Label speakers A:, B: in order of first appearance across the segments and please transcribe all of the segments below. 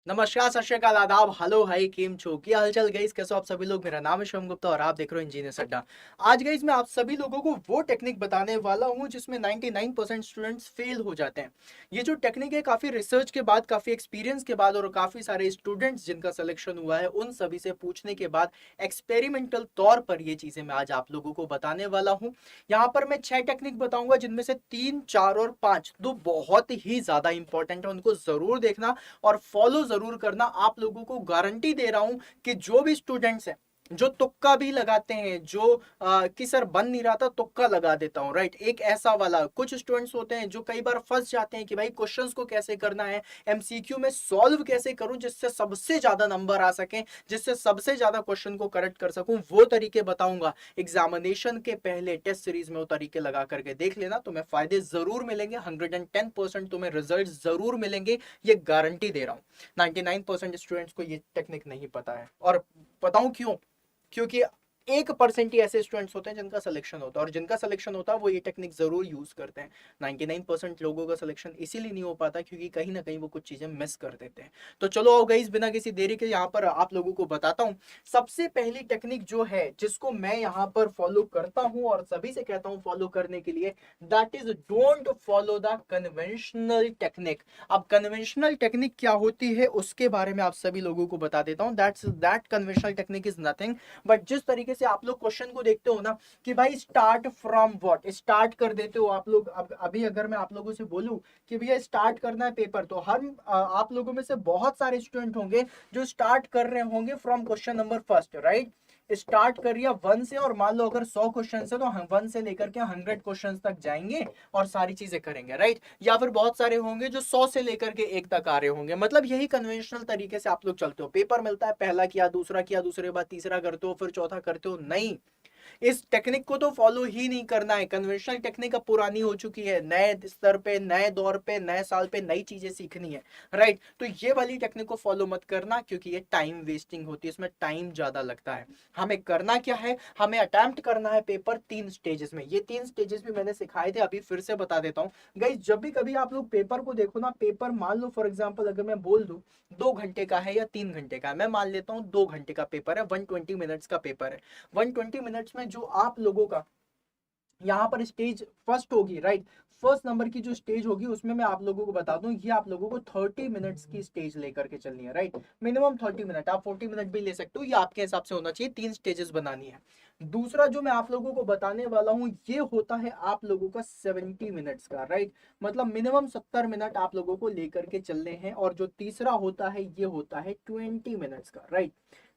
A: नमस्कार, सत श्री अकाल, आदाब, हेलो, हाय, केम छो, क्या हालचाल गाइस, कैसे हो आप सभी लोग। मेरा नाम है शिवम गुप्ता और आप देख रहे हो इंजीनियर अड्डा। आज गाइस मैं आप सभी लोगों को वो टेक्निक बताने वाला हूं जिसमें 99% स्टूडेंट्स फेल हो जाते हैं। ये जो टेक्निक है काफी रिसर्च के बाद, काफी एक्सपीरियंस के बाद और काफी सारे स्टूडेंट्स जिनका सिलेक्शन हुआ है उन सभी से पूछने के बाद एक्सपेरिमेंटल तौर पर ये चीजें मैं आज आप लोगों को बताने वाला हूं। यहाँ पर मैं 6 टेक्निक बताऊंगा जिनमें से 3, 4 और 5 दो बहुत ही ज्यादा इंपॉर्टेंट है, उनको जरूर देखना और फॉलो जरूर करना। आप लोगों को गारंटी दे रहा हूं कि जो भी स्टूडेंट्स हैं जो तुक्का भी लगाते हैं, जो कि सर बन नहीं रहा था तुक्का लगा देता हूं, राइट, एक ऐसा वाला। कुछ स्टूडेंट्स होते हैं जो कई बार फंस जाते हैं कि भाई क्वेश्चंस को कैसे करना है, एमसीक्यू में सॉल्व कैसे करूं जिससे सबसे ज्यादा नंबर आ सके, जिससे सबसे ज्यादा क्वेश्चन को करेक्ट कर सकूं, वो तरीके बताऊंगा। एग्जामिनेशन के पहले टेस्ट सीरीज में वो तरीके लगा करके देख लेना, तुम्हें फायदे जरूर मिलेंगे। 110% तुम्हें रिजल्ट जरूर मिलेंगे, ये गारंटी दे रहा हूं। 99% स्टूडेंट्स को ये टेक्निक नहीं पता है और बताऊं क्यों। क्योंकि 1% ही ऐसे स्टूडेंट्स होते हैं जिनका सिलेक्शन होता है और जिनका सिलेक्शन होता है वो ये टेक्निक जरूर यूज करते हैं। 99% लोगों का सिलेक्शन इसीलिए नहीं हो पाता क्योंकि कहीं ना कहीं वो कुछ चीजें मिस कर देते हैं। तो चलो आओ गाइस, बिना किसी देरी के यहाँ पर आप लोगों को बताता हूँ। सबसे पहली टेक्निक जो है जिसको मैं यहाँ पर फॉलो करता हूँ और सभी से कहता हूँ फॉलो करने के लिए, that is don't follow the conventional technique. अब कन्वेंशनल टेक्निक क्या होती है उसके बारे में आप सभी लोगों को बता देता हूं। That conventional technique is nothing but जिस तरीके से आप लोग क्वेश्चन को देखते हो ना कि भाई स्टार्ट फ्रॉम व्हाट, स्टार्ट कर देते हो आप लोग। अब अभी अगर मैं आप लोगों से बोलूं कि भैया स्टार्ट करना है पेपर, तो हम आप लोगों में से बहुत सारे स्टूडेंट होंगे जो स्टार्ट कर रहे होंगे from question number first, right. Start करिए 1 से और मान लो अगर 100 क्वेश्चन है तो हम 1 से लेकर के 100 क्वेश्चन तक जाएंगे और सारी चीजें करेंगे, राइट। या फिर बहुत सारे होंगे जो 100 से लेकर के 1 तक आ रहे होंगे। मतलब यही कन्वेंशनल तरीके से आप लोग चलते हो। पेपर मिलता है, पहला किया, दूसरे बाद तीसरा करते हो, फिर चौथा करते हो, नहीं। इस टेक्निक को तो फॉलो ही नहीं करना है। कन्वेंशनल टेक्निक अब पुरानी हो चुकी है। नए स्तर पे, नए दौर पे, नए साल पे नई चीजें सीखनी है, राइट। तो ये वाली टेक्निक को फॉलो मत करना क्योंकि ये टाइम वेस्टिंग होती है, इसमें टाइम ज्यादा लगता है। हमें करना क्या है, हमें अटेम्प्ट करना है पेपर 3 स्टेजेस में। ये 3 स्टेजेस भी मैंने सिखाए थे, अभी फिर से बता देता हूँ। गाइस जब भी कभी आप लोग पेपर को देखो ना, पेपर मान लो फॉर एग्जाम्पल अगर मैं बोल दूं 2 घंटे का है या 3 घंटे का है, मैं मान लेता हूँ 2 घंटे का पेपर है, 120 मिनट्स का पेपर है। 120 मिनट्स में जो आप लोगों का यहाँ पर स्टेज फर्स्ट होगी, राइट। फर्स्ट नंबर की जो स्टेज होगी उसमें मैं आप लोगों को बता दूं, ये आप लोगों को 30 मिनट्स की स्टेज लेकर के चलनी है, राइट। मिनिमम 30 मिनट, आप 40 मिनट भी ले सकते हो, ये आपके हिसाब से होना चाहिए। 3 स्टेजेस बनानी है। दूसरा जो मैं आप लोगों को बताने वाला हूं ये होता है आप लोगों का 70 मिनट्स का, राइट। मतलब मिनिमम 70 मिनट आप लोगों को लेकर के चलने हैं। और जो तीसरा होता है ये होता है 20 मिनट्स का, राइट।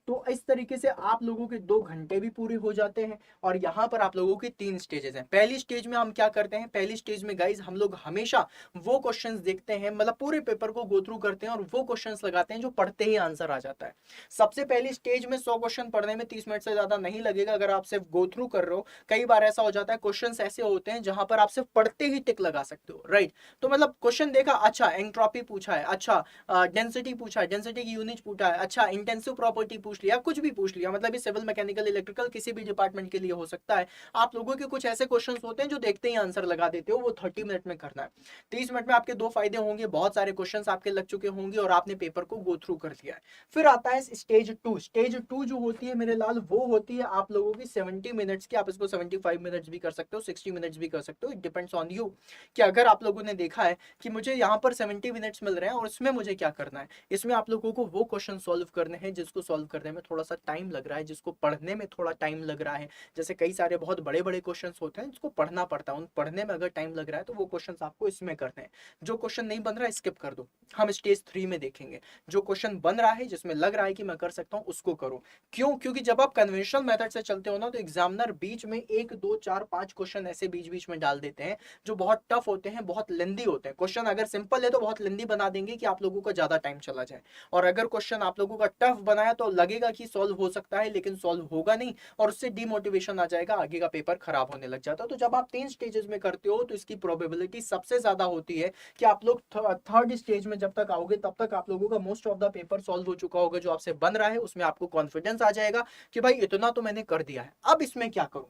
A: तो इस तरीके से आप लोगों के 2 घंटे भी पूरे हो जाते हैं। और यहाँ पर आप लोगों की 3 स्टेजेस हैं। पहली स्टेज में हम क्या करते हैं, पहली स्टेज में गाइज हम लोग हमेशा वो क्वेश्चंस देखते हैं, मतलब पूरे पेपर को गो थ्रू करते हैं और वो क्वेश्चंस लगाते हैं जो पढ़ते ही आंसर आ जाता है। सबसे पहली स्टेज में 100 क्वेश्चन पढ़ने में 30 मिनट से ज्यादा नहीं लगेगा अगर आप सिर्फ गो थ्रू कर रहे हो। कई बार ऐसा हो जाता है क्वेश्चन ऐसे होते हैं जहां पर आप सिर्फ पढ़ते ही टिक लगा सकते हो, राइट। तो मतलब क्वेश्चन देखा, अच्छा एंट्रोपी पूछा है, अच्छा डेंसिटी पूछा है, डेंसिटी की यूनिट पूछा है, अच्छा इंटेंसिव प्रॉपर्टी पूछ लिया, कुछ भी पूछ लिया, मतलब ये सिविल, मैकेनिकल, इलेक्ट्रिकल किसी भी डिपार्टमेंट के लिए हो सकता है। आप लोगों के कुछ ऐसे क्वेश्चंस होते हैं जो देखते ही आंसर लगा देते हो, वो 30 मिनट में करना है। 30 मिनट में आपके दो फायदे होंगे, बहुत सारे क्वेश्चंस आपके लग चुके होंगे और आपने पेपर को गो थ्रू कर लिया है। फिर आता है स्टेज टू। स्टेज टू जो होती है मेरे लाल, वो होती है आप लोगों की 70 मिनट्स की। आप इसको 75 मिनट्स भी कर सकते हो, 60 मिनट्स भी कर सकते हो, इट डिपेंड्स ऑन यू। कि अगर आप लोगों ने देखा है कि मुझे यहाँ पर 70 मिनट्स मिल रहे हैं और इसमें मुझे क्या करना है, इसमें आप लोगों को वो क्वेश्चन सॉल्व करने हैं जिसको सॉल्व करने में थोड़ा सा टाइम लग रहा है, जिसको पढ़ने में थोड़ा टाइम लग रहा है। जैसे कई सारे बहुत बड़े बड़े क्वेश्चंस होते हैं जिसको पढ़ना पड़ता है, उन पढ़ने में अगर टाइम लग रहा है तो वो क्वेश्चंस आपको इसमें करने हैं। जो क्वेश्चन नहीं बन रहा है स्किप कर दो, हम स्टेज 3 में देखेंगे। जो क्वेश्चन बन रहा है, जिसमें लग रहा है कि मैं कर सकता हूँ, उसको करो। क्यों? क्योंकि जब आप कन्वेंशनल मेथड से चलते हो ना तो एग्जामिनर बीच में 1, 2, 4, 5 क्वेश्चन ऐसे बीच बीच में डाल देते हैं जो बहुत टफ होते हैं, बहुत लेंदी होते हैं। क्वेश्चन अगर सिंपल है तो बहुत लेंदी बना देंगे कि आप लोगों का ज्यादा टाइम चला जाए। और अगर क्वेश्चन आप लोगों का टफ बनाया तो लगेगा कि सॉल्व हो सकता है लेकिन सॉल्व होगा नहीं और उससे डिमोटिवेशन आ जाएगा, आगे का पेपर खराब होने लग जाता है। तो जब आप 3 स्टेजेस में करते हो तो इसकी प्रोबेबिलिटी सबसे ज्यादा होती है कि आप लोग थर्ड स्टेज में जब तक आओगे तब तक आप लोगों का most of the paper solve हो चुका होगा। जो आपसे बन रहा है उसमें आपको कॉन्फिडेंस आ जाएगा कि भाई इतना तो मैंने कर दिया है, अब इसमें क्या करूं।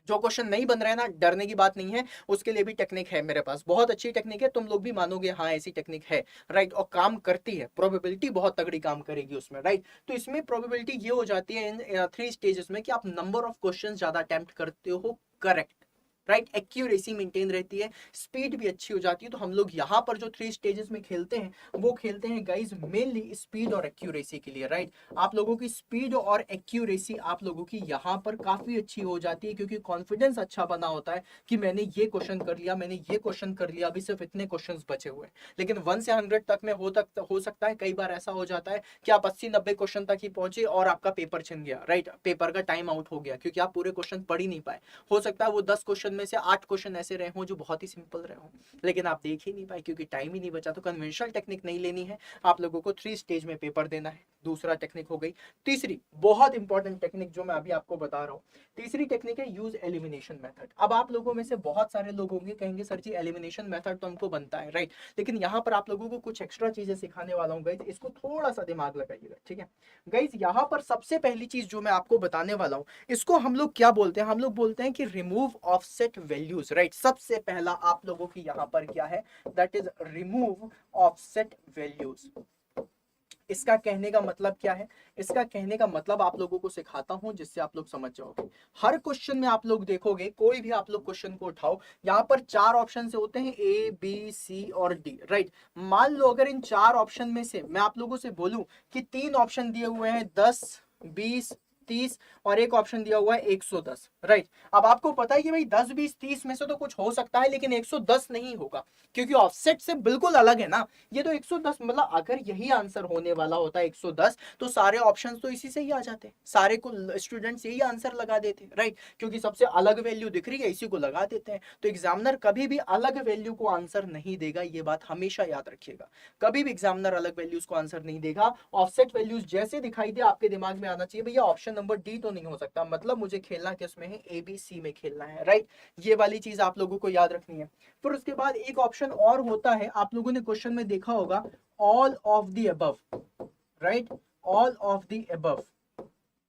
A: जो क्वेश्चन नहीं बन रहा है ना, डरने की बात नहीं है, उसके लिए भी टेक्निक है मेरे पास, बहुत अच्छी टेक्निक है, तुम लोग भी मानोगे हाँ ऐसी टेक्निक है, राइट, और काम करती है, प्रोबेबिलिटी बहुत तगड़ी काम करेगी उसमें, राइट। तो इसमें प्रोबेबिलिटी ये हो जाती है इन 3 स्टेजेस में कि आप नंबर ऑफ क्वेश्चन ज्यादा अटेम्प्ट करते हो, करेक्ट, राइट, एक्यूरेसी मेंटेन रहती है, स्पीड भी अच्छी हो जाती है। तो हम लोग यहाँ पर जो 3 स्टेजेस में खेलते हैं वो खेलते हैं गाइज मेनली स्पीड और एक्यूरेसी के लिए, राइट। आप लोगों की स्पीड और एक्यूरेसी आप लोगों की यहाँ पर काफी अच्छी हो जाती है, क्योंकि कॉन्फिडेंस अच्छा बना होता है कि मैंने ये क्वेश्चन कर लिया, मैंने ये क्वेश्चन कर लिया, अभी सिर्फ इतने क्वेश्चन बचे हुए हैं। लेकिन 1 से 100 तक में हो सकता है कई बार ऐसा हो जाता है कि आप 80-90 क्वेश्चन तक ही पहुंचे और आपका पेपर छिन गया, राइट, पेपर का टाइम आउट हो गया क्योंकि आप पूरे क्वेश्चन पढ़ ही नहीं पाए। हो सकता है वो 10 क्वेश्चन में से 8 क्वेश्चन ऐसे रहे हों जो बहुत ही सिंपल रहे हों, लेकिन आप देख ही नहीं पाए क्योंकि टाइम ही नहीं बचा। तो कन्वेंशनल टेक्निक नहीं लेनी है, आप लोगों को 3 स्टेज में पेपर देना है। दूसरा टेक्निक हो गई। तीसरी बहुत इंपॉर्टेंट टेक्निक जो मैं अभी आपको बता रहा हूँ, तीसरी टेक्निक है यूज एलिमिनेशन मेथड। अब आप लोगों में से बहुत सारे लोग होंगे कहेंगे सर जी एलिमिनेशन मेथड तो हमको बनता है, राइट, लेकिन यहाँ पर आप लोगों को कुछ एक्स्ट्रा चीजें सिखाने वाला हूँ गाइज, इसको थोड़ा सा दिमाग लगाइएगा, ठीक है गाइज। यहाँ पर सबसे पहली चीज जो मैं आपको बताने वाला हूँ, इसको हम लोग क्या बोलते हैं, हम लोग बोलते हैं कि रिमूव ऑफसेट वैल्यूज, राइट। सबसे पहला आप लोगों की यहाँ पर क्या है, that is remove offset values. इसका कहने का मतलब क्या है, इसका कहने का मतलब आप लोगों को सिखाता हूं जिससे आप लोग समझ जाओगे। हर क्वेश्चन में आप लोग देखोगे, कोई भी आप लोग क्वेश्चन को उठाओ, यहां पर 4 ऑप्शन से होते हैं, ए बी सी और डी, राइट। मान लो अगर इन 4 ऑप्शन में से मैं आप लोगों से बोलूं कि 3 ऑप्शन दिए हुए हैं 10, 20, 30 और एक ऑप्शन दिया हुआ है 110, राइट। अब आपको पता है कि भाई 10, 20, 30 में से तो कुछ हो सकता है लेकिन 110 नहीं होगा, क्योंकि ऑफसेट से बिल्कुल अलग है ना ये। तो 110 मतलब अगर यही आंसर होने वाला होता है 110, तो सारे ऑप्शंस तो इसी से ही आ जाते, सारे को स्टूडेंट्स यही आंसर लगा देते, राइट, क्योंकि सबसे अलग वैल्यू दिख रही है इसी को लगा देते हैं। तो एग्जामिनर कभी भी अलग वैल्यू को आंसर नहीं देगा, ये बात हमेशा याद रखिएगा। कभी भी एग्जामिनर अलग वैल्यूज को आंसर नहीं देगा। ऑफसेट वैल्यूज जैसे दिखाई दे आपके दिमाग में आना चाहिए भैया ऑप्शन नंबर डी तो नहीं हो सकता, मतलब मुझे खेलना किसमें है, ए बी सी में खेलना है, राइट। ये वाली चीज आप लोगों को याद रखनी है। फिर उसके बाद एक ऑप्शन और होता है, आप लोगों ने क्वेश्चन में देखा होगा, all of the above, right, all of the above,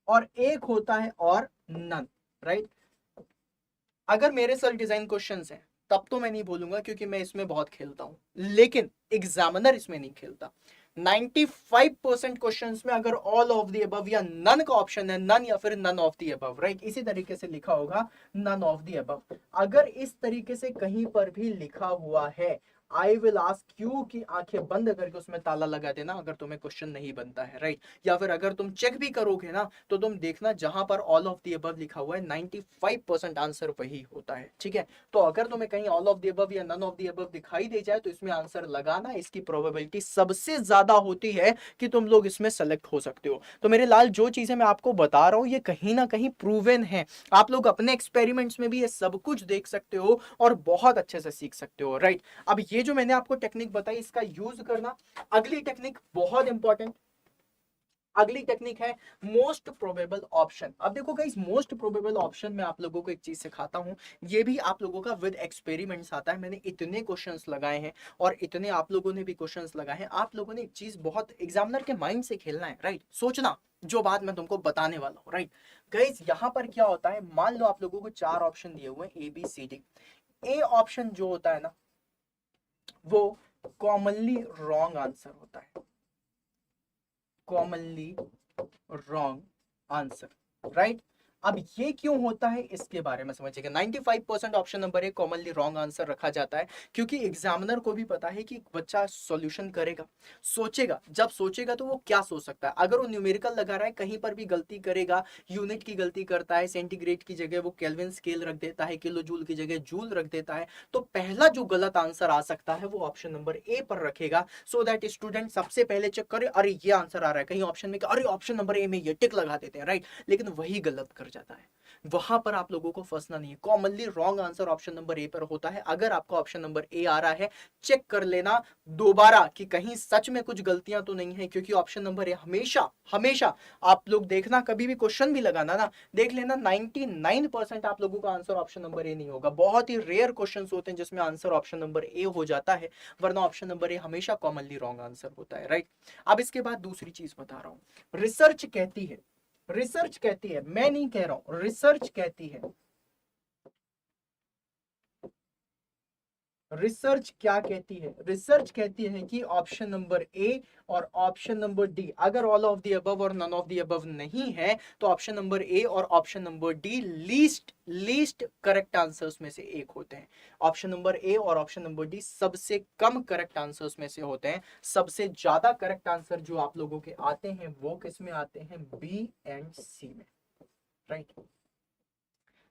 A: और एक होता है और नन, राइट। अगर मेरे सेल्फ डिजाइन क्वेश्चंस हैं तब तो मैं नहीं बोलूंगा क्योंकि मैं इसमें बहुत खेलता हूं, लेकिन एग्जामिनर इसमें नहीं खेलता। 95% क्वेश्चंस में अगर ऑल ऑफ द अबव या नन का ऑप्शन है, नन या फिर none of the above, right, इसी तरीके से लिखा होगा नन ऑफ द अबव। अगर इस तरीके से कहीं पर भी लिखा हुआ है, आई विल आस्क यू की आंखें बंद करके उसमें ताला लगा देना अगर तुम्हें क्वेश्चन नहीं बनता है, राइट। या फिर अगर तुम चेक भी करोगे ना तो तुम देखना जहां पर ऑल ऑफ द अबव लिखा हुआ है 95% आंसर वही होता है, ठीक है। तो अगर तुम्हें कहीं ऑल ऑफ द अबव या नन ऑफ द अबव दिखाई दे जाए तो इसमें आंसर लगाना, इसकी प्रोबेबिलिटी सबसे ज्यादा होती है कि तुम लोग इसमें सेलेक्ट हो सकते हो। तो मेरे लाल जो चीजें मैं आपको बता रहा हूं ये कहीं ना कहीं प्रूवन है, आप लोग अपने एक्सपेरिमेंट्स में भी ये सब कुछ देख सकते हो और बहुत अच्छे से सीख सकते हो, राइट। अब ये जो मैंने आपको टेक्निक बताई इसका यूज करना। अगली टेक्निक बहुत इंपॉर्टेंट, अगली टेक्निक है मोस्ट प्रोबेबल ऑप्शन। अब देखो गाइस मोस्ट प्रोबेबल ऑप्शन में आप लोगों को एक चीज सिखाता हूं, ये भी आप लोगों का विद एक्सपेरिमेंट्स आता है। मैंने इतने क्वेश्चंस लगाए हैं और इतने आप लोगों ने भी क्वेश्चंस लगाए हैं। आप लोगों ने एक चीज बहुत एग्जामिनर के माइंड से खेलना है, राइट, सोचना जो बात मैं तुमको बताने वाला हूं, राइट। गाइस यहां पर क्या होता है, मान लो आप लोगों को 4 ऑप्शन दिए हुए हैं A B C D. A option जो होता है ना वो कॉमनली रॉन्ग आंसर होता है, कॉमनली रॉन्ग आंसर, राइट। अब ये क्यों होता है इसके बारे में समझिएगा। 95% option number A commonly wrong answer रखा जाता है क्योंकि एग्जामिनर को भी पता है कि बच्चा सॉल्यूशन करेगा, सोचेगा, जब सोचेगा तो वो क्या सोच सकता है। अगर वो न्यूमेरिकल लगा रहा है कहीं पर भी गलती करेगा, यूनिट की गलती करता है, सेंटीग्रेड की जगह वो केल्विन स्केल रख देता है, किलो जूल की जगह जूल रख देता है, तो पहला जो गलत आंसर आ सकता है वो ऑप्शन नंबर ए पर रखेगा, सो दैट स्टूडेंट सबसे पहले चेक करे अरे ये आंसर आ रहा है, कहीं ऑप्शन में अरे ऑप्शन नंबर ए में ये टिक लगा देते हैं, राइट, लेकिन वही गलत कर जाता है। वहां पर आप लोगों को फंसना नहीं है। Commonly wrong answer option number A पर होता है। अगर आपका ऑप्शन नंबर ए आ रहा है चेक कर लेना दोबारा कि कहीं सच में कुछ गलतियां तो नहीं है, क्योंकि ऑप्शन नंबर ए हमेशा हमेशा आप लोग देखना, कभी भी क्वेश्चन भी लगाना ना देख लेना 99% आप लोगों का आंसर ऑप्शन नंबर ए नहीं होगा। बहुत ही रेयर क्वेश्चन होते हैं जिसमें आंसर ऑप्शन नंबर ए हो जाता है, वरना ऑप्शन नंबर ए हमेशा कॉमनली रॉन्ग आंसर होता है, राइट। अब इसके बाद दूसरी चीज बता रहा हूं, रिसर्च कहती है, रिसर्च कहती है, मैं नहीं कह रहा हूं, रिसर्च कहती है रिसर्च क्या कहती है? रिसर्च कहती है कि ऑप्शन नंबर ए और ऑप्शन नंबर डी, अगर ऑल ऑफ द अबव और नन ऑफ द अबव नहीं है तो ऑप्शन नंबर ए और option number D least least correct answers में से एक होते हैं। ऑप्शन नंबर ए और ऑप्शन नंबर डी सबसे कम करेक्ट आंसर्स में से होते हैं। सबसे ज्यादा करेक्ट आंसर जो आप लोगों के आते हैं वो किस में आते हैं? बी एंड सी में, राइट।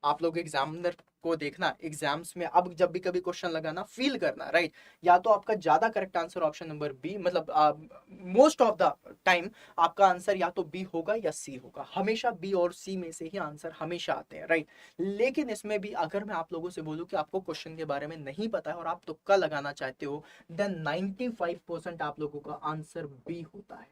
A: आप लोग एग्जामिनर को देखना, एग्जाम्स में अब जब भी कभी क्वेश्चन लगाना फील करना, राइट। या तो आपका ज्यादा correct answer option number B, मतलब मोस्ट ऑफ द टाइम आपका आंसर या तो बी होगा या सी होगा। हमेशा बी और सी में से ही आंसर हमेशा आते हैं, राइट। लेकिन इसमें भी अगर मैं आप लोगों से बोलूं कि आपको क्वेश्चन के बारे में नहीं पता है और आप तुक्का लगाना चाहते हो, देन 95% आप लोगों का आंसर बी होता है।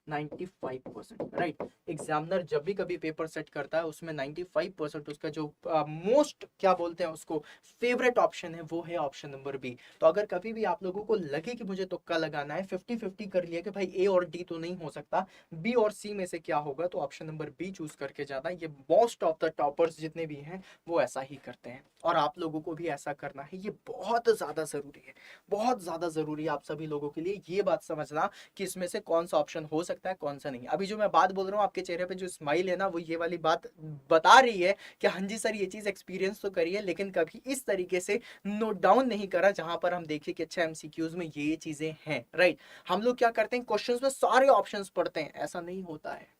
A: 95%, राइट। एग्जामिनर जब भी कभी पेपर सेट करता है उसमें 95% उसका जो मोस्ट क्या बोलते हैं उसको फेवरेट ऑप्शन है वो है ऑप्शन नंबर बी। तो अगर कभी भी आप लोगों को लगे कि मुझे तुक्का लगाना है, 50-50 कर लिया कि भाई ए और डी तो नहीं हो सकता, बी और सी में से क्या होगा, तो ऑप्शन नंबर बी चूज करके जाना। ये मोस्ट ऑफ द टॉपर्स जितने भी हैं वो ऐसा ही करते हैं और आप लोगों को भी ऐसा करना है। ये बहुत ज्यादा जरूरी है, बहुत ज्यादा जरूरी है आप सभी लोगों के लिए ये बात समझना कि इसमें से कौन सा ऑप्शन हो सकता है कौन सा नहीं। अभी जो मैं बात बोल रहा हूँ आपके चेहरे पे जो स्माइल है ना, वो ये वाली बात बता रही है कि हाँ जी सर ये चीज एक्सपीरियंस तो करी है, लेकिन कभी इस तरीके से नोट डाउन नहीं करा जहां पर हम देखिए कि अच्छा एमसीक्यूज में ये चीजें हैं, राइट। हम लोग क्या करते हैं, क्वेश्चंस में सारे ऑप्शंस पढ़ते हैं, ऐसा नहीं होता है।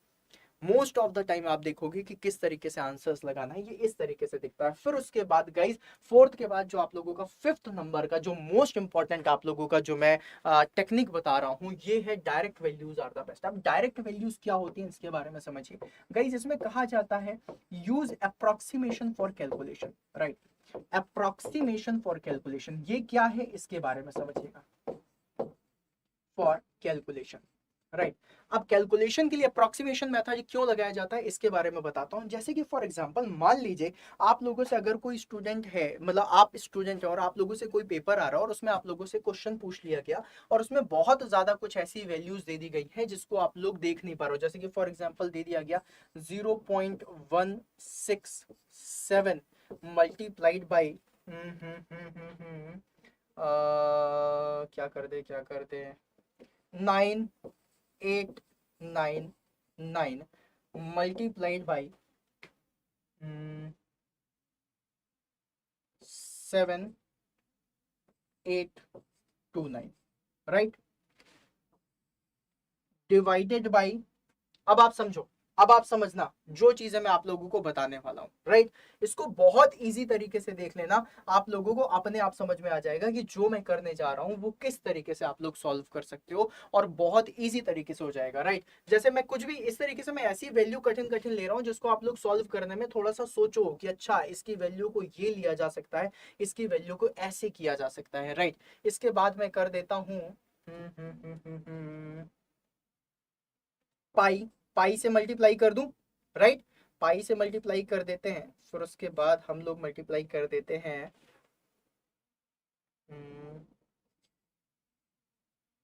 A: मोस्ट ऑफ द टाइम आप देखोगे कि किस तरीके से आंसर्स लगाना है, ये इस तरीके से दिखता है। फिर उसके बाद गाइस फोर्थ के बाद जो आप लोगों का फिफ्थ नंबर का जो मोस्ट इंपॉर्टेंट आप लोगों का जो मैं टेक्निक बता रहा हूं, ये है direct values are the best. अब डायरेक्ट वैल्यूज क्या होती है इसके बारे में समझिए गाइस। इसमें कहा जाता है use approximation for calculation, right. Approximation for calculation ये क्या है इसके बारे में समझिएगा। For calculation, right. अब कैलकुलेशन के लिए अप्रोक्सीमेशन मेथड क्यों लगाया जाता है इसके बारे में बताता हूं। जैसे कि फॉर एग्जांपल मान लीजिए आप लोगों से अगर कोई स्टूडेंट है, मतलब आप स्टूडेंट है और आप लोगों से कोई पेपर आ रहा है और उसमें आप लोगों से क्वेश्चन पूछ लिया गया और उसमें बहुत ज्यादा कुछ ऐसी वैल्यूज दे दी गई है जिसको आप लोग देख नहीं पा रहे हो। जैसे कि फॉर एग्जाम्पल दे दिया गया 0.167 मल्टीप्लाइड बाई क्या कर दे 9899 multiplied by 7829, right, divided by. अब आप समझो, अब आप समझना जो चीजें मैं आप लोगों को बताने वाला हूं, राइट। इसको बहुत इजी तरीके से देख लेना, आप लोगों को अपने आप समझ में आ जाएगा कि जो मैं करने जा रहा हूं वो किस तरीके से आप लोग सॉल्व कर सकते हो और बहुत इजी तरीके से हो जाएगा, राइट। जैसे मैं कुछ भी इस तरीके से मैं ऐसी वैल्यू कठिन कठिन ले रहा हूं जिसको आप लोग सॉल्व करने में थोड़ा सा सोचो कि अच्छा इसकी वैल्यू को ये लिया जा सकता है, इसकी वैल्यू को ऐसे किया जा सकता है, राइट। इसके बाद मैं कर देता हूं पाई, पाई से मल्टीप्लाई कर दूं, राइट। पाई से मल्टीप्लाई कर देते हैं, फिर उसके बाद हम लोग मल्टीप्लाई कर देते हैं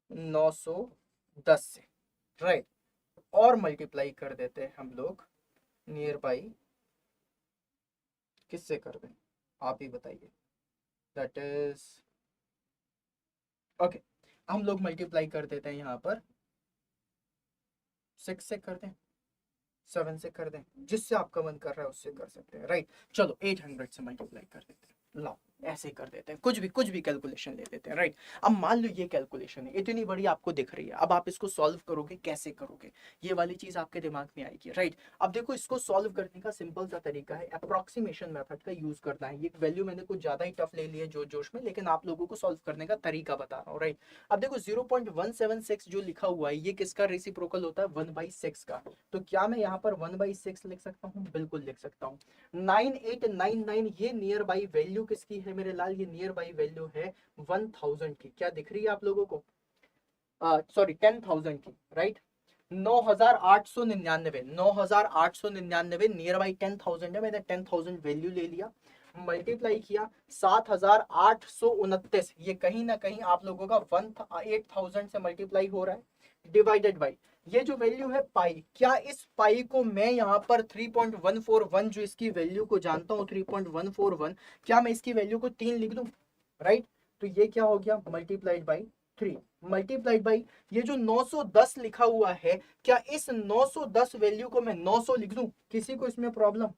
A: 910 से, राइट। और मल्टीप्लाई कर देते हैं हम लोग नियर बाई किससे कर दें, आप ही बताइए। दैट इज ओके, हम लोग मल्टीप्लाई कर देते हैं यहाँ पर 6 से कर दें, 7 से कर दें, जिससे आपका मन कर रहा है उससे कर सकते हैं, राइट। चलो 800 से मल्टीप्लाई कर देते हैं, लो ऐसे कर देते हैं, कुछ भी कैलकुलेशन ले लेते हैं, राइट। अब मान लो ये कैलकुलेशन है इतनी बड़ी आपको दिख रही है, अब आप इसको सॉल्व करोगे, कैसे करोगे, ये वाली चीज आपके दिमाग में आएगी, राइट। अब देखो इसको सॉल्व करने का सिंपल सा तरीका है अप्रोक्सीमेशन मेथड का यूज करना है। ये वैल्यू मैंने कुछ ज्यादा ही टफ ले ली है जोश में, लेकिन आप लोगों को सॉल्व करने का तरीका बता रहा हूँ, राइट। अब देखो 0.176 जो लिखा हुआ है ये किसका रेसिप्रोकल होता है, 1/6 का। तो क्या मैं यहाँ पर 1/6 लिख सकता हूँ? बिल्कुल लिख सकता हूँ। 9899 ये नियर बाई वैल्यू किसकी है मेरे लाल, ये नियर बाई वैल्यू है 1000 की। क्या दिख रही है आप लोगों को? सॉरी 10,000 की, राइट। 9899 नियर बाई 10,000 है, मैंने 10,000 वैल्यू ले लिया, मल्टीप्लाई किया 7,829, ये कहीं ना कहीं आप लोगों का 8,000 से मल्टीप्लाई हो रहा है, डिवाइडेड बाई ये जो वैल्यू है पाई। क्या इस पाई को मैं यहाँ पर 3.141 जो इसकी वैल्यू को जानता हूँ 3.141, क्या मैं इसकी वैल्यू को 3 लिख दूं, राइट। तो ये क्या हो गया, मल्टीप्लाइड बाई 3 मल्टीप्लाइड बाई ये जो 910 लिखा हुआ है, क्या इस 910 वैल्यू को मैं 900 लिख दूं, किसी को इसमें प्रॉब्लम?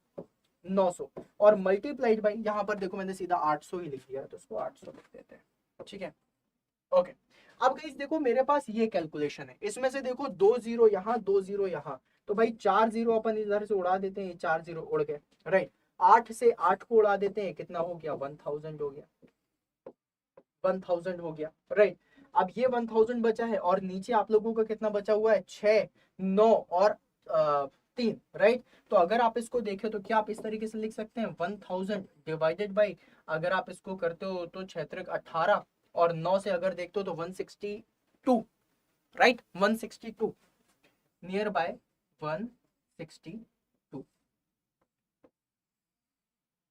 A: 900 और मल्टीप्लाइड बाई, यहां पर देखो मैंने सीधा 800 ही लिख दिया, तो इसको 800 लिख देते हैं, ठीक है। ओके, अब गाइस देखो मेरे पास ये कैलकुलेशन है, इसमें से देखो 2 जीरो यहाँ 2 जीरो यहाँ, तो भाई 4 जीरो अपन इधर से उड़ा देते हैं, 4 जीरो उड़ गए, राइट। 8 से 8 को उड़ा देते हैं, कितना हो गया, 1000 हो गया, 1000 हो गया, राइट। अब ये 1000 बचा है और नीचे आप लोगों का कितना बचा हुआ है, 6 9 और 3, राइट। तो अगर आप इसको देखें तो क्या आप इस तरीके से लिख सकते हैं, 1000 डिवाइडेड बाई, अगर आप इसको करते हो तो 6 18 और 9 से अगर देखते हो तो 162, right, 162 near by 162,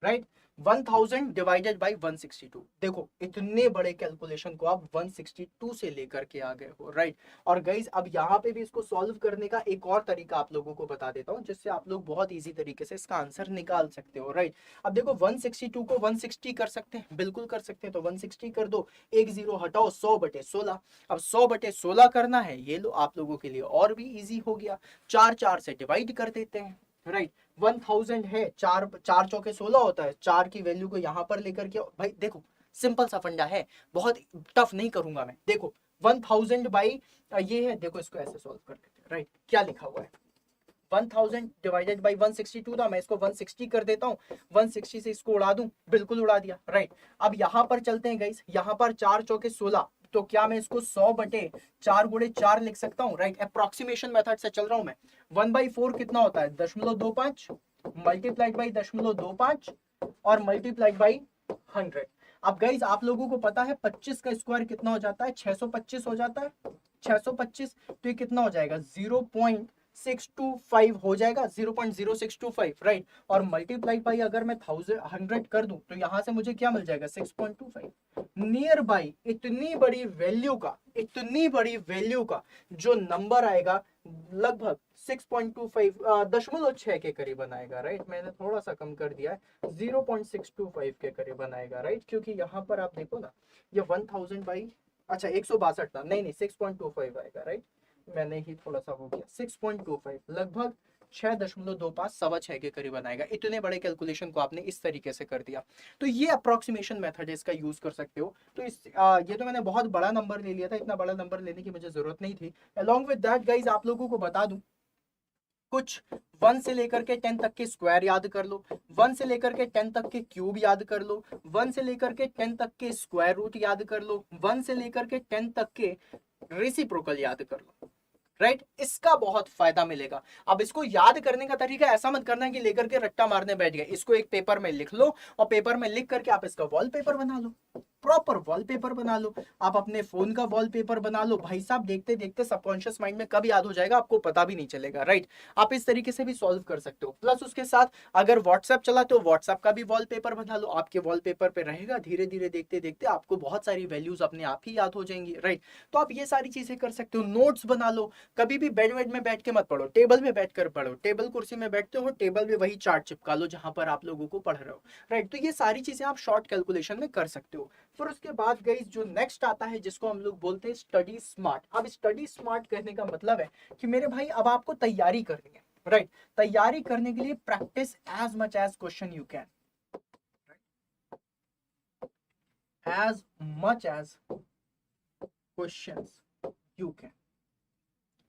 A: right. 1000 divided by 162, देखो इतने बड़े कैलकुलेशन को आप 162 से लेकर के आ गए हो, राइट। और गाइज अब यहाँ पे भी इसको सॉल्व करने का एक और तरीका आप लोगों को बता देता हूँ, जिससे आप लोग बहुत इजी तरीके से इसका आंसर निकाल सकते हो, राइट। अब देखो 162 को 160 कर सकते हैं, बिल्कुल कर सकते हैं, तो 160 कर दो, एक जीरो हटाओ, 100/16। अब 100/16 करना है, ये लो आप लोगों के लिए और भी इजी हो गया, 4 4 से डिवाइड कर देते हैं, राइट। 1000 है, 4 4 चौके 16 होता है, 4 की वैल्यू को यहां पर लेकर के, भाई देखो सिंपल सा फंडा है, बहुत टफ नहीं करूंगा मैं, देखो 1000 बाई ये है, देखो इसको ऐसे सॉल्व कर देते हैं, राइट। क्या लिखा हुआ है, 1000 डिवाइडेड बाई 162 था, मैं इसको 160 कर देता हूँ, 160 से इसको उड़ा दूं, बिल्कुल उड़ा दिया, राइट। अब यहां पर चलते हैं गाइस, यहां पर 4 चौके 16, तो क्या मैं इसको 100/4 गुणे 4 लिख सकता हूँ, राइट। अप्रोक्सीमेशन मेथड से चल रहा हूं मैं। 1/4 कितना होता है, 0.25 मल्टीप्लाइड बाई 0.25 और मल्टीप्लाइड बाई 100। अब गाइज आप लोगों को पता है 25 का स्क्वायर कितना हो जाता है, 625 हो जाता है, 625, तो ये कितना हो जाएगा, 0.625 हो जाएगा, 0.0625, राइट। और मल्टीप्लाई बाई अगर मैं 100 कर दूं तो यहां से मुझे क्या मिल जाएगा, 6.25। नियर बाई इतनी बड़ी वैल्यू का, इतनी बड़ी वैल्यू का जो नंबर आएगा लगभग 6.25 0.6 के करीब बनाएगा, राइट। मैंने थोड़ा सा कम कर दिया है, 0.625 के करीब बनाएगा, राइट। क्योंकि यहाँ पर आप देखो ना, ये 1000 बाई, अच्छा 162 था, नहीं 6.25 आएगा, राइट। मैंने ही थोड़ा सा हो गया, 6.25 लगभग 6.25 6.25 के करीब बनाएगा। इतने बड़े कैलकुलेशन को आपने इस तरीके से कर दिया, तो ये अप्रोक्सीमेशन मेथड है, इसका यूज कर सकते हो। तो ये तो मैंने बहुत बड़ा नंबर ले लिया था, इतना बड़ा नंबर लेने की मुझे जरूरत नहीं थी। अलॉन्ग विद दैट गाइज आप लोगों को बता दूं, कुछ 1 से लेकर के 10 तक के स्क्वायर याद कर लो, 1 से लेकर के 10 तक के क्यूब याद कर लो, 1 से लेकर के 10 तक के स्क्वायर रूट याद कर लो, 1 से लेकर के 10 तक के रेसिप्रोकल याद कर लो, राइट। इसका बहुत फायदा मिलेगा। अब इसको याद करने का तरीका ऐसा मत करना कि लेकर के रट्टा मारने बैठ गए, इसको एक पेपर में लिख लो और पेपर में लिख करके आप इसका वॉलपेपर बना लो, प्रॉपर वॉलपेपर बना लो, आप अपने फोन का वॉलपेपर बना लो, भाई साहब देखते देखते सबकॉन्शियस माइंड में कब याद हो जाएगा आपको पता भी नहीं चलेगा, राइट। आप इस तरीके से भी सॉल्व कर सकते हो। प्लस उसके साथ अगर व्हाट्सएप चलाते हो, व्हाट्सएप का भी वॉलपेपर बना लो, आपके वॉलपेपर पे रहेगा, धीरे धीरे देखते देखते आपको बहुत सारी वैल्यूज अपने आप ही याद हो जाएंगी, राइट। तो आप ये सारी चीजें कर सकते हो। नोट्स बना लो, कभी भी बेड वेड में बैठ के मत पढ़ो, टेबल में बैठ कर पढ़ो, टेबल कुर्सी में बैठते हो, टेबल में वही चार्ट चिपका लो जहां पर आप लोगों को पढ़ रहे हो, राइट। तो ये सारी चीजें आप शॉर्ट कैलकुलेशन में कर सकते हो। फिर उसके बाद गाइस जो नेक्स्ट आता है जिसको हम लोग बोलते हैं स्टडी स्मार्ट। अब स्टडी स्मार्ट कहने का मतलब है कि मेरे भाई अब आपको तैयारी करनी है, राइट। तैयारी करने के लिए practice as much as question you can, as much as questions you can,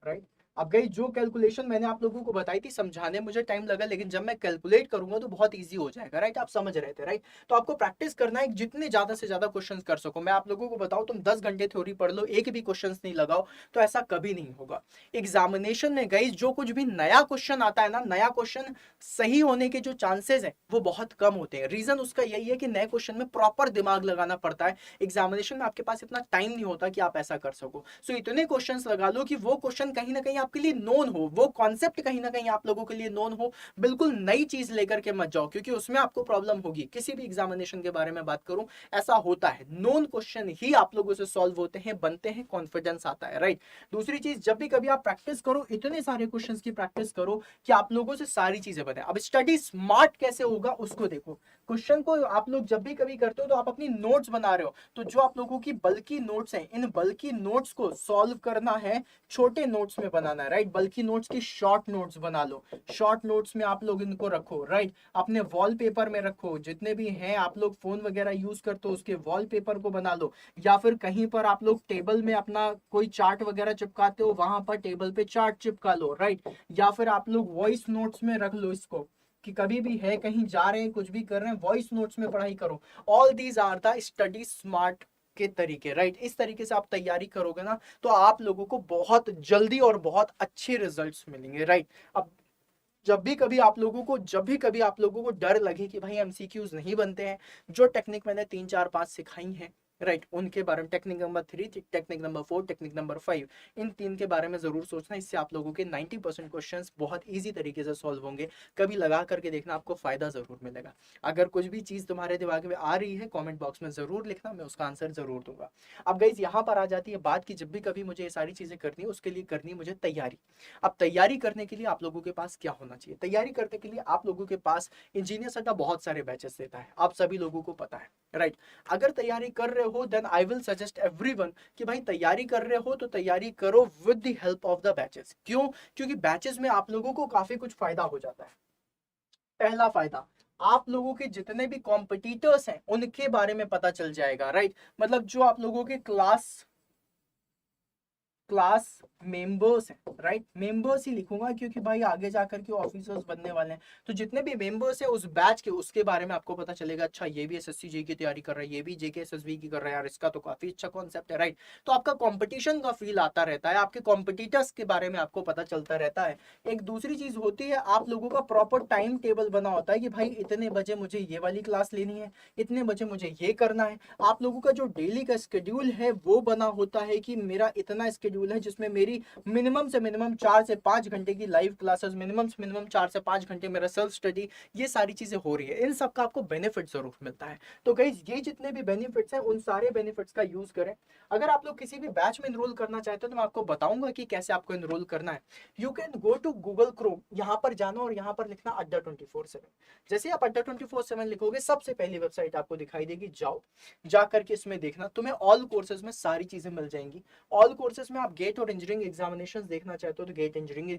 A: right. अब गई जो कैलकुलेशन मैंने आप लोगों को बताई थी, समझाने मुझे टाइम लगा, लेकिन जब मैं कैलकुलेट करूंगा तो बहुत इजी हो जाएगा, राइट। आप समझ रहे थे, राइट। तो आपको प्रैक्टिस करना है, जितने ज्यादा से ज्यादा क्वेश्चंस कर सको। मैं आप लोगों को बताऊं, तुम 10 घंटे थ्योरी पढ़ लो, एक भी क्वेश्चंस नहीं लगाओ तो ऐसा कभी नहीं होगा। एग्जामिनेशन में गई जो कुछ भी नया क्वेश्चन आता है ना, नया क्वेश्चन सही होने के जो चांसेस है वो बहुत कम होते हैं। रीजन उसका यही है कि नए क्वेश्चन में प्रॉपर दिमाग लगाना पड़ता है। एग्जामिनेशन में आपके पास इतना टाइम नहीं होता कि आप ऐसा कर सको। सो इतने क्वेश्चन लगा लो कि वो क्वेश्चन कहीं ना कहीं आपके लिए नोन हो, वो कॉन्सेप्ट कहीं ना कहीं आप लोगों के लिए नोन हो। बिल्कुल नई चीज लेकर के मत जाओ, क्योंकि उसमें आपको प्रॉब्लम होगी। किसी भी एग्जामिनेशन के बारे में बात करूं, ऐसा होता है, नोन क्वेश्चन ही आप लोगों से सॉल्व होते हैं, बनते हैं, कॉन्फिडेंस आता है, राइट। दूसरी चीज, जब भी कभी आप प्रैक्टिस करो, इतने सारे क्वेश्चंस की प्रैक्टिस करो कि आप लोगों से सारी चीजें बने। अब स्टडी स्मार्ट कैसे होगा उसको देखो। क्वेश्चन को आप लोग जब भी कभी करते हो तो आप अपनी नोट्स बना रहे हो, तो जो आप लोगों की बल्कि नोट्स हैं, इन बल्कि नोट्स को सॉल्व करना है, छोटे नोट्स में बनाना है, राइट। बल्कि नोट्स की शॉर्ट नोट्स बना लो, शॉर्ट नोट्स में आप लोग इनको रखो, राइट। अपने वॉलपेपर में रखो, जितने भी हैं आप लोग फोन वगैरह यूज करते हो उसके वॉलपेपर को बना लो, या फिर कहीं पर आप लोग टेबल में अपना कोई चार्ट वगैरह चिपकाते हो, वहां पर टेबल पे चार्ट चिपका लो, राइट। या फिर आप लोग वॉइस नोट्स में रख लो इसको, कि कभी भी है कहीं जा रहे हैं कुछ भी कर रहे हैं, वॉइस नोट्स में पढ़ाई करो। All these are the study smart के तरीके, राइट। इस तरीके से आप तैयारी करोगे ना तो आप लोगों को बहुत जल्दी और बहुत अच्छे रिजल्ट्स मिलेंगे, राइट। अब जब भी कभी आप लोगों को डर लगे कि भाई एमसीक्यूज नहीं बनते हैं, जो टेक्निक मैंने 3 4 5 सिखाई हैं, राइट, उनके बारे में technique number 3, technique number 4, technique number 5, इन तीन के बारे में जरूर सोचना। इससे आप लोगों के 90% क्वेश्चंस बहुत इजी तरीके से सॉल्व होंगे। कभी लगा करके देखना, आपको फायदा जरूर मिलेगा। अगर कुछ भी चीज तुम्हारे दिमाग में आ रही है कमेंट बॉक्स में जरूर लिखना, मैं उसका आंसर जरूर दूंगा। अब गाइज यहाँ पर आ जाती है बात कि जब भी कभी मुझे ये सारी चीजें करनी है, उसके लिए करनी है मुझे तैयारी। अब तैयारी करने के लिए आप लोगों के पास क्या होना चाहिए? तैयारी करने के लिए आप लोगों के पास इंजीनियर्स का बहुत सारे बैचेस देता है, आप सभी लोगों को पता है, राइट। अगर तैयारी कर रहे हो then I will suggest everyone कि भाई तैयारी कर रहे हो तो तैयारी करो with the help of the batches. क्यों? क्योंकि बैचेस में आप लोगों को काफी कुछ फायदा हो जाता है। पहला फायदा, आप लोगों के जितने भी कॉम्पिटिटर्स हैं उनके बारे में पता चल जाएगा, राइट। मतलब जो आप लोगों के क्लास मेंबर्स हैं, राइट, मेंबर्स ही लिखूंगा क्योंकि भाई आगे जाकर के ऑफिसर्स बनने वाले हैं, तो जितने भी मेंबर्स हैं उस बैच के, उसके बारे में आपको पता चलेगा। अच्छा ये भी एसएससी जेई की तैयारी कर रहा है, ये भी जेके एसएसबी की कर रहा है, यार इसका तो काफी अच्छा कॉन्सेप्ट है, राइट। तो आपका कंपटीशन का फील आता रहता है, आपके कॉम्पिटिटर्स के बारे में आपको पता चलता रहता है। एक दूसरी चीज होती है, आप लोगों का प्रॉपर टाइम टेबल बना होता है कि भाई इतने बजे मुझे ये वाली क्लास लेनी है, इतने बजे मुझे ये करना है। आप लोगों का जो डेली का स्केड्यूल है वो बना होता है कि मेरा इतना स्केड्यूल है जिसमें मेरी मिनिमम से मिनिमम 4 से 5 घंटे की लाइव क्लासेस, मिनिमम से मिनिमम 4 से 5 घंटे मेरा सेल्फ स्टडी, ये सारी चीजें हो रही है। इन सब का आपको बेनिफिट जरूर मिलता है। तो गाइस ये जितने भी बेनिफिट्स हैं उन सारे बेनिफिट्स का यूज करें। अगर आप लोग किसी भी बैच में इनरोल करना चाहते हो तो मैं आपको बताऊंगा कि कैसे आपको इनरोल करना है। You can go to Google Chrome, यहाँ पर जाना और यहाँ पर लिखना अड्डा 24/7। जैसे आप अड्डा 24/7 लिखोगे सबसे पहली वेबसाइट आपको दिखाई देगी, जाओ जा करके इसमें देखना, तुम्हें ऑल कोर्सेज में सारी चीजें मिल जाएंगी। ऑल कोर्सेज में आप गेट और इंजीनियरिंग एग्जामिनेशंस देखना चाहते हो तो गेट इंजीनियरिंग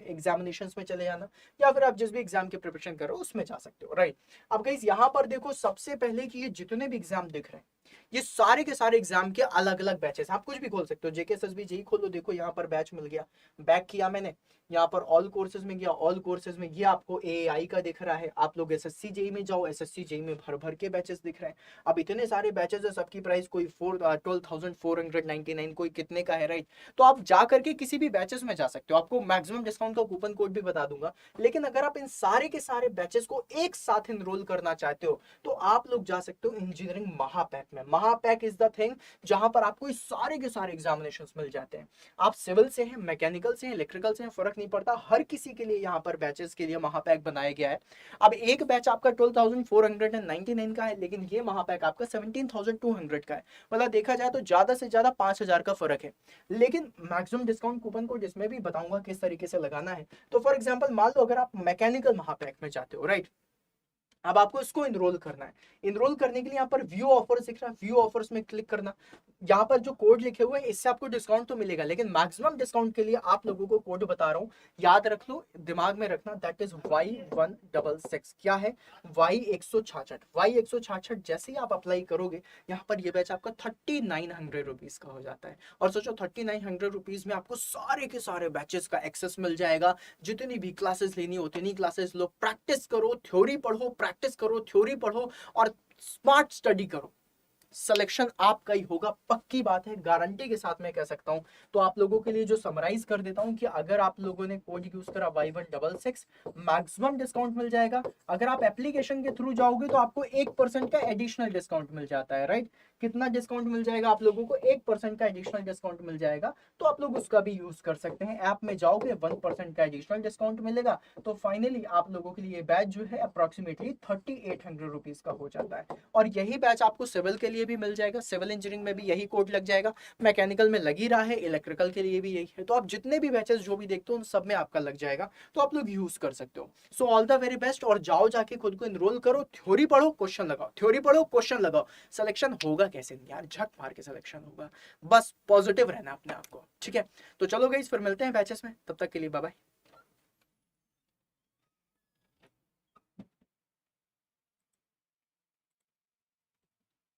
A: एग्जामिनेशंस में चले जाना, या फिर आप जिस भी एग्जाम की प्रिपरेशन कर रहे हो उसमें जा सकते हो, राइट। अब गाइस यहाँ पर देखो सबसे पहले कि ये जितने भी एग्जाम दिख रहे हैं ये सारे के सारे एग्जाम के अलग अलग बैचेस, आप कुछ भी खोल सकते हो, जेके एसएसबी जेई खोलो, देखो यहाँ पर बैच मिल गया, बैक किया मैंने, यहाँ पर ऑल कोर्सेज में गया, ऑल कोर्सेज में ये आपको एआई का दिख रहा है। आप लोग एसएससी जेई में जाओ, एसएससी जेई में भर भर के बैचेस दिख रहे हैं। अब इतने सारे बैचेस है, सबकी प्राइस कोई 12,499, कोई कितने का है, राइट। तो आप जा करके किसी भी बैचेस में जा सकते हो, आपको मैक्सिमम डिस्काउंट का कूपन कोड भी बता दूंगा। लेकिन अगर आप इन सारे के सारे बैचेस को एक साथ इनरोल करना चाहते हो तो आप लोग जा सकते हो इंजीनियरिंग महापैक में। महापैक इज द थिंग जहां पर आपको सारे के सारे एग्जामिनेशंस मिल जाते हैं। आप सिविल से हैं, मैकेनिकल से हैं, इलेक्ट्रिकल से हैं, फर्क नहीं पड़ता, हर किसी के लिए यहाँ पर बैचेस के लिए महापैक बनाया गया है। अब एक बैच आपका 12,499 का है, लेकिन ये महापैक आपका 17,200 का है। मतलब देखा जाए तो ज्यादा से ज्यादा 5,000 का फर्क है। लेकिन मैक्सिमम डिस्काउंट कूपन कोड जिसमें भी बताऊंगा किस तरीके से लगाना है। तो फॉर एग्जांपल मान लो अगर आप मैकेनिकल महापैक में जाते हो, राइट, अब आपको इसको इनरोल करना है। इनरोल करने के लिए यहाँ पर व्यू ऑफर्स दिख रहा है, व्यू ऑफर्स में क्लिक करना। यहाँ पर जो कोड लिखे हुए हैं इससे आपको डिस्काउंट तो मिलेगा, लेकिन मैक्सिमम डिस्काउंट के लिए आप लोगों को कोड बता रहा हूँ, याद रख लो, दिमाग में रखना, दैट इज Y166। क्या है? Y166। Y166 जैसे ही आप अप्लाई करोगे यहाँ पर ये बैच आपका 3900 रुपीज का हो जाता है। और सोचो 3900 रुपीज में आपको सारे के सारे बैचेस का एक्सेस मिल जाएगा। जितनी भी क्लासेस लेनी हो उतनी क्लासेस लो, प्रैक्टिस करो, थ्योरी पढ़ो, प्रैक्टिस करो, थ्योरी पढ़ो और स्मार्ट स्टडी करो। सिलेक्शन आपका ही होगा, पक्की बात है, गारंटी के साथ मैं कह सकता हूं। तो आप लोगों के लिए जो समराइज कर देता हूं कि अगर आप लोगों ने कोड यूज करा Y166 मैक्सिमम डिस्काउंट मिल जाएगा। अगर आप एप्लीकेशन के थ्रू जाओगे तो आपको 1% का एडिशनल डिस्काउंट मिल जाता है, राइट। कितना डिस्काउंट मिल जाएगा आप लोगों को? 1% का एडिशनल डिस्काउंट मिल जाएगा, तो आप लोग उसका भी यूज कर सकते हैं। ऐप में जाओगे 1% का एडिशनल डिस्काउंट मिलेगा, तो फाइनली आप लोगों के लिए बैच जो है अप्रोक्सीमेटली 3800 रुपीज का हो जाता है। और यही बैच आपको सिविल के लिए भी मिल जाएगा, सिविल इंजीनियरिंग में भी यही कोड लग जाएगा, मैकेनिकल में लग ही रहा है, इलेक्ट्रिकल के लिए भी यही है। तो आप जितने भी बैचेस जो भी देखते हो उन सब में आपका लग जाएगा, तो आप लोग यूज कर सकते हो। So all the very best, और जाओ जाके खुद को इनरोल करो, थ्योरी पढ़ो क्वेश्चन लगाओ, थ्योरी पढ़ो क्वेश्चन लगाओ। सिलेक्शन होगा कैसे नहीं यार, झक मार के सिलेक्शन होगा, बस पॉजिटिव रहना अपने आप को, ठीक है। तो चलो गाइस फिर मिलते हैं बैचेस में, तब तक के लिए बाय बाय।